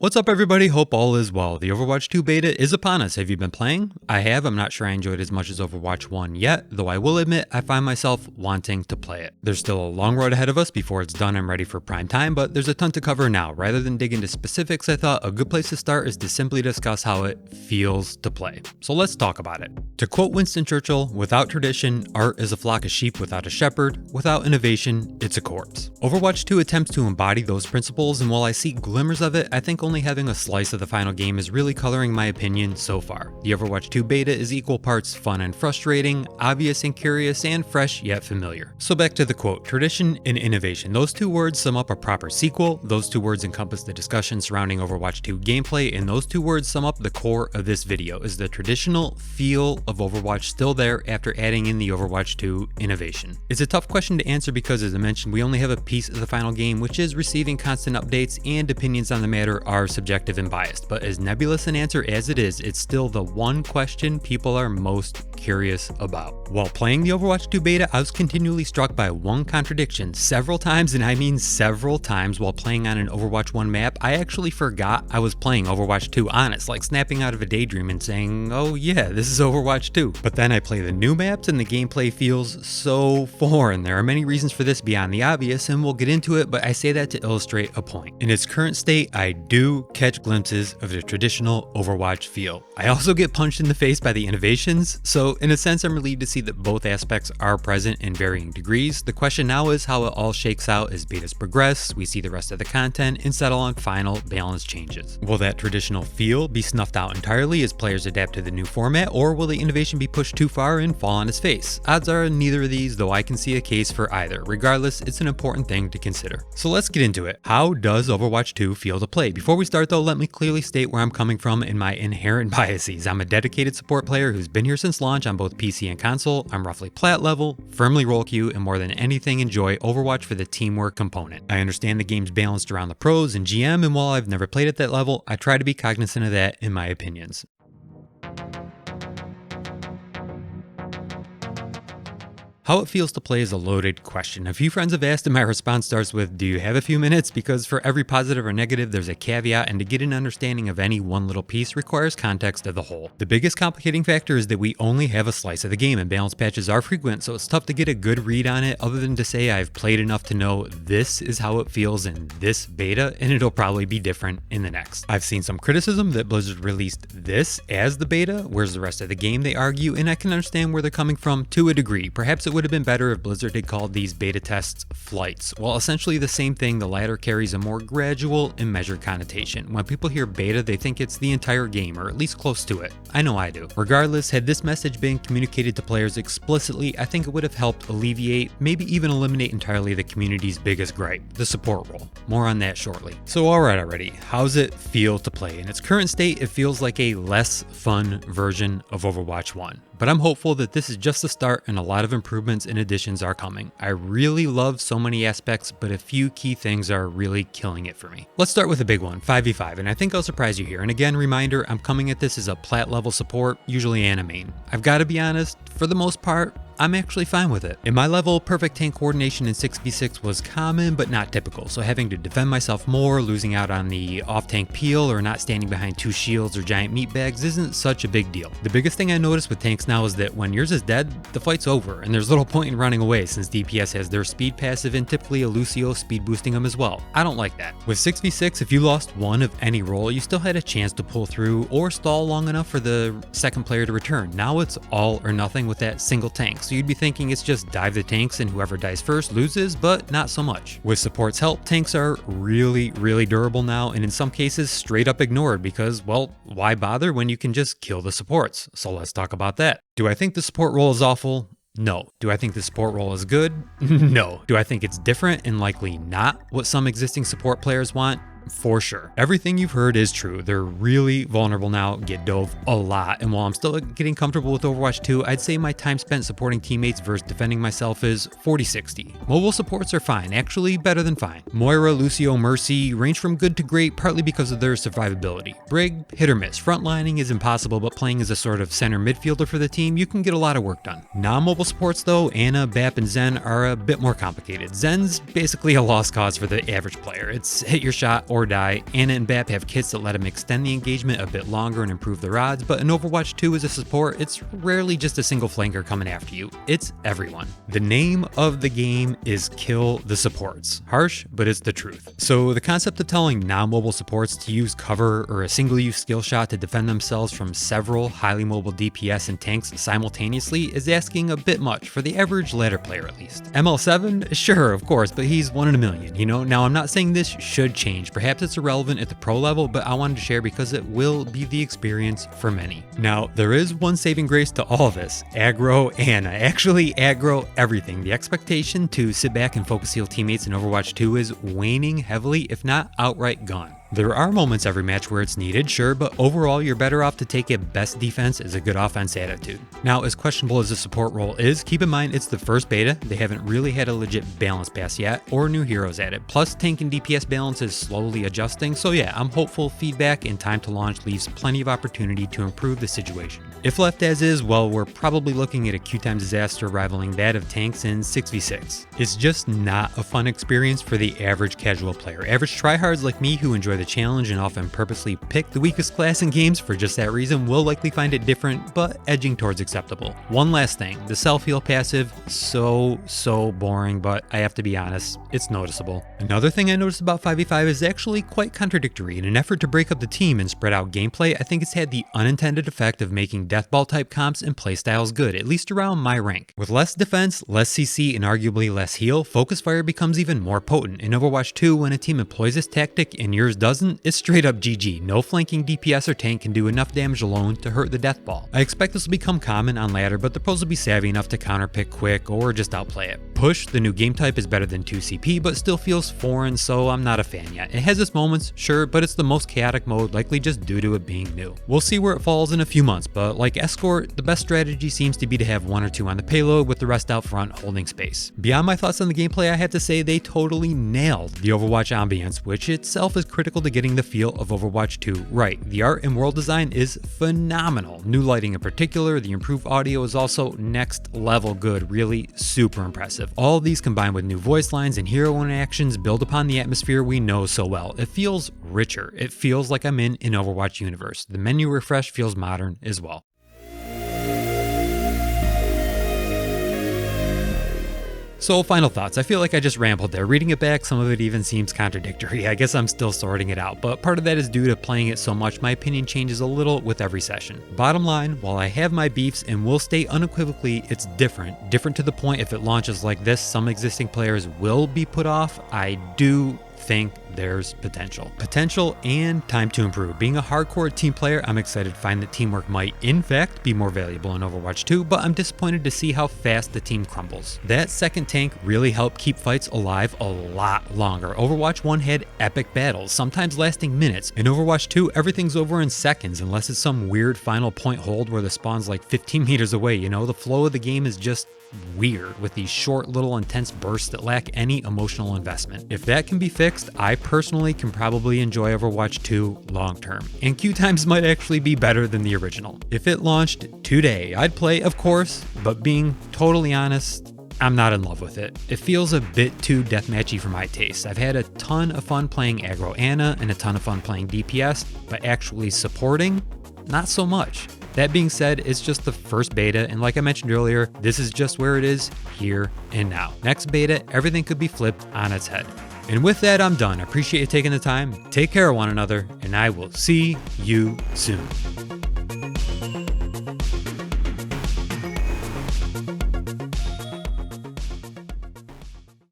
What's up everybody, hope all is well. The Overwatch 2 beta is upon us. Have you been playing? I have. I'm not sure I enjoyed it as much as Overwatch 1 yet, though I will admit I find myself wanting to play it. There's still a long road ahead of us before it's done and ready for prime time, but there's a ton to cover now. Rather than dig into specifics, I thought a good place to start is to simply discuss how it feels to play. So let's talk about it. To quote Winston Churchill, without tradition, art is a flock of sheep without a shepherd. Without innovation, it's a corpse. Overwatch 2 attempts to embody those principles, and while I see glimmers of it, I think only having a slice of the final game is really coloring my opinion so far. The Overwatch 2 beta is equal parts fun and frustrating, obvious and curious, and fresh yet familiar. So back to the quote, tradition and innovation. Those two words sum up a proper sequel, those two words encompass the discussion surrounding Overwatch 2 gameplay, and those two words sum up the core of this video. Is the traditional feel of Overwatch still there after adding in the Overwatch 2 innovation? It's a tough question to answer because, as I mentioned, we only have a piece of the final game, which is receiving constant updates, and opinions on the matter are subjective and biased. But as nebulous an answer as it is, it's still the one question people are most curious about. While playing the Overwatch 2 beta, I was continually struck by one contradiction several times, and I mean several times. While playing on an Overwatch 1 map, I actually forgot I was playing Overwatch 2, honest, like snapping out of a daydream and saying, oh yeah, this is Overwatch 2. But then I play the new maps and the gameplay feels so foreign. There are many reasons for this beyond the obvious, and we'll get into it, but I say that to illustrate a point. In its current state, I do catch glimpses of the traditional Overwatch feel. I also get punched in the face by the innovations, so in a sense I'm relieved to see that both aspects are present in varying degrees. The question now is how it all shakes out as betas progress, we see the rest of the content, and settle on final balance changes. Will that traditional feel be snuffed out entirely as players adapt to the new format, or will the innovation be pushed too far and fall on its face? Odds are neither of these, though I can see a case for either. Regardless, it's an important thing to consider. So let's get into it. How does Overwatch 2 feel to play? Before we start though, let me clearly state where I'm coming from and my inherent biases. I'm a dedicated support player who's been here since launch on both PC and console. I'm roughly plat level, firmly role queue, and more than anything enjoy Overwatch for the teamwork component. I understand the game's balanced around the pros and GM, and while I've never played at that level, I try to be cognizant of that in my opinions. How it feels to play is a loaded question. A few friends have asked and my response starts with, do you have a few minutes? Because for every positive or negative, there's a caveat, and to get an understanding of any one little piece requires context of the whole. The biggest complicating factor is that we only have a slice of the game, and balance patches are frequent, so it's tough to get a good read on it other than to say I've played enough to know this is how it feels in this beta, and it'll probably be different in the next. I've seen some criticism that Blizzard released this as the beta, where's the rest of the game, they argue, and I can understand where they're coming from to a degree. Perhaps it would have been better if Blizzard had called these beta tests flights. While essentially the same thing, the latter carries a more gradual and measured connotation. When people hear beta, they think it's the entire game, or at least close to it. I know I do. Regardless, had this message been communicated to players explicitly, I think it would have helped alleviate, maybe even eliminate entirely the community's biggest gripe, the support role. More on that shortly. So already, how's it feel to play? In its current state, it feels like a less fun version of Overwatch 1. But I'm hopeful that this is just the start and a lot of improvements and additions are coming. I really love so many aspects, but a few key things are really killing it for me. Let's start with a big one, 5v5, and I think I'll surprise you here. And again, reminder, I'm coming at this as a plat level support, usually Ana main. I've got to be honest, for the most part, I'm actually fine with it. In my level, perfect tank coordination in 6v6 was common but not typical, so having to defend myself more, losing out on the off-tank peel, or not standing behind two shields or giant meat bags isn't such a big deal. The biggest thing I noticed with tanks now is that when yours is dead, the fight's over, and there's little point in running away since DPS has their speed passive and typically a Lucio speed boosting them as well. I don't like that. With 6v6, if you lost one of any role, you still had a chance to pull through or stall long enough for the second player to return. Now it's all or nothing with that single tank. So you'd be thinking it's just dive the tanks and whoever dies first loses, but not so much. With support's help, tanks are really durable now, and in some cases straight up ignored because, well, why bother when you can just kill the supports? So let's talk about that. Do I think the support role is awful? No. Do I think the support role is good? No. Do I think it's different and likely not what some existing support players want? For sure. Everything you've heard is true. They're really vulnerable now, get dove a lot, and while I'm still getting comfortable with Overwatch 2, I'd say my time spent supporting teammates versus defending myself is 40-60. Mobile supports are fine, actually better than fine. Moira, Lucio, Mercy range from good to great partly because of their survivability. Brig, hit or miss. Frontlining is impossible, but playing as a sort of center midfielder for the team, you can get a lot of work done. Non-mobile supports though, Ana, Bap, and Zen are a bit more complicated. Zen's basically a lost cause for the average player. It's hit your shot or die. Ana and Bap have kits that let them extend the engagement a bit longer and improve their odds, but in Overwatch 2 as a support, it's rarely just a single flanker coming after you. It's everyone. The name of the game is kill the supports. Harsh, but it's the truth. So the concept of telling non-mobile supports to use cover or a single-use skill shot to defend themselves from several highly mobile DPS and tanks simultaneously is asking a bit much for the average ladder player at least. ML7? Sure, of course, but he's one in a million, you know? Now I'm not saying this should change. Perhaps it's irrelevant at the pro level, but I wanted to share because it will be the experience for many. Now, there is one saving grace to all of this. Aggro Ana. Actually, aggro everything. The expectation to sit back and focus heal teammates in Overwatch 2 is waning heavily, if not outright gone. There are moments every match where it's needed, sure, but overall you're better off to take a best defense as a good offense attitude. Now, as questionable as the support role is, keep in mind it's the first beta, they haven't really had a legit balance pass yet, or new heroes added. Plus, tank and DPS balance is slowly adjusting, so yeah, I'm hopeful feedback and time to launch leaves plenty of opportunity to improve the situation. If left as is, well, we're probably looking at a Q-time disaster rivaling that of tanks in 6v6. It's just not a fun experience for the average casual player. Average tryhards like me who enjoy the challenge and often purposely pick the weakest class in games for just that reason will likely find it different, but edging towards acceptable. One last thing, the self-heal passive, so boring, but I have to be honest, it's noticeable. Another thing I noticed about 5v5 is actually quite contradictory. In an effort to break up the team and spread out gameplay, I think it's had the unintended effect of making deathball type comps and playstyles good, at least around my rank. With less defense, less CC, and arguably less heal, focus fire becomes even more potent. In Overwatch 2, when a team employs this tactic and yours doesn't, it's straight up GG. No flanking DPS or tank can do enough damage alone to hurt the death ball. I expect this will become common on ladder, but the pros will be savvy enough to counterpick quick or just outplay it. Push, the new game type, is better than 2CP, but still feels foreign, so I'm not a fan yet. It has its moments, sure, but it's the most chaotic mode, likely just due to it being new. We'll see where it falls in a few months, but like Escort, the best strategy seems to be to have one or two on the payload with the rest out front holding space. Beyond my thoughts on the gameplay, I have to say they totally nailed the Overwatch ambience, which itself is critical to getting the feel of Overwatch 2 right. The art and world design is phenomenal. New lighting in particular, the improved audio is also next level good, really super impressive. All of these combined with new voice lines and hero interactions build upon the atmosphere we know so well. It feels richer. It feels like I'm in an Overwatch universe. The menu refresh feels modern as well. So final thoughts. I feel like I just rambled there. Reading it back, some of it even seems contradictory. I guess I'm still sorting it out, but part of that is due to playing it so much, my opinion changes a little with every session. Bottom line, while I have my beefs and will state unequivocally it's different to the point if it launches like this, some existing players will be put off, I do think there's potential and time to improve. Being a hardcore team player, I'm excited to find that teamwork might in fact be more valuable in Overwatch 2, but I'm disappointed to see how fast the team crumbles. That second tank really helped keep fights alive a lot longer. Overwatch 1 had epic battles, sometimes lasting minutes. In Overwatch 2, everything's over in seconds unless it's some weird final point hold where the spawn's like 15 meters away, you know? The flow of the game is just weird with these short little intense bursts that lack any emotional investment. If that can be fixed, I personally can probably enjoy Overwatch 2 long term, and queue times might actually be better than the original. If it launched today, I'd play, of course, but being totally honest, I'm not in love with it. It feels a bit too deathmatchy for my taste. I've had a ton of fun playing aggro Ana and a ton of fun playing DPS, but actually supporting, not so much. That being said, it's just the first beta, and like I mentioned earlier, this is just where it is, here and now. Next beta, everything could be flipped on its head. And with that, I'm done. I appreciate you taking the time. Take care of one another, and I will see you soon.